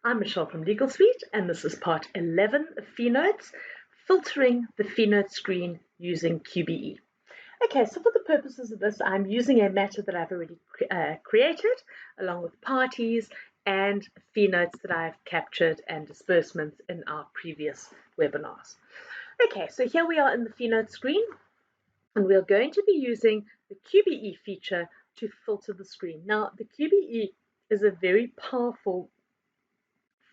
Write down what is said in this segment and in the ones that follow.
I'm Michelle from Legal Suite, and this is part 11 of Fee Notes, filtering the Fee Note screen using QBE. Okay, so for the purposes of this, I'm using a matter that I've already created, along with parties and fee notes that I've captured and disbursements in our previous webinars. Okay, so here we are in the Fee Note screen, and we're going to be using the QBE feature to filter the screen. Now, the QBE is a very powerful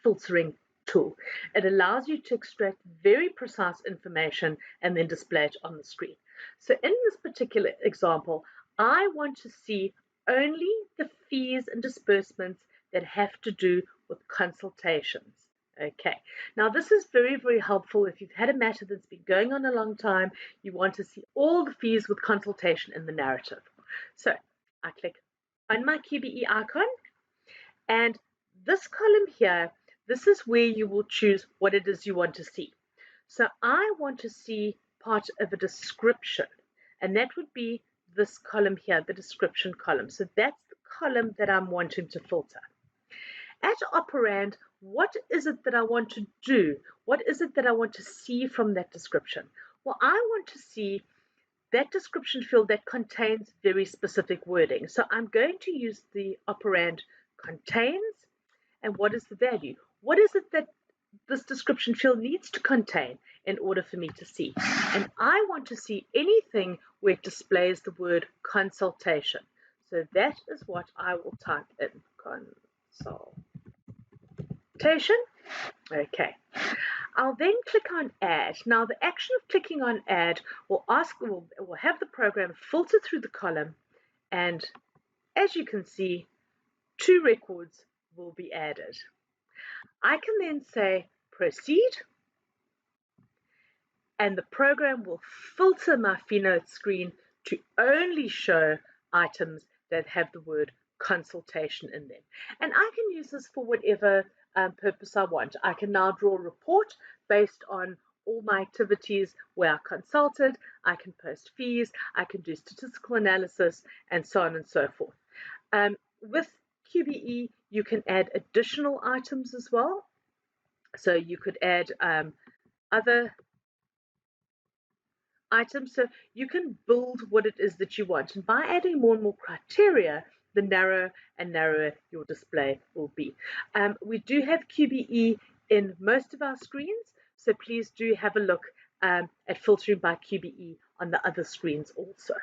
filtering tool. It allows you to extract very precise information and then display it on the screen. So in this particular example, I want to see only the fees and disbursements that have to do with consultations. Okay, now this is very, very helpful if you've had a matter that's been going on a long time. You want to see all the fees with consultation in the narrative. So I click on my QBE icon, and this column here, this is where you will choose what it is you want to see. So I want to see part of a description, and that would be this column here, the description column. So that's the column that I'm wanting to filter. At operand, what is it that I want to do? What is it that I want to see from that description? Well, I want to see that description field that contains very specific wording. So I'm going to use the operand contains, and what is the value? What is it that this description field needs to contain in order for me to see? And I want to see anything where it displays the word consultation. So that is what I will type in, consultation. Okay. I'll then click on add. Now the action of clicking on add will have the program filter through the column, and as you can see, 2 records will be added. I can then say proceed, and the program will filter my Fee Note screen to only show items that have the word consultation in them. And I can use this for whatever purpose I want. I can now draw a report based on all my activities where I consulted. I can post fees, I can do statistical analysis, and so on and so forth. With QBE, you can add additional items as well. So you could add other items. So you can build what it is that you want. And by adding more and more criteria, the narrower and narrower your display will be. We do have QBE in most of our screens, so please do have a look at filtering by QBE on the other screens also.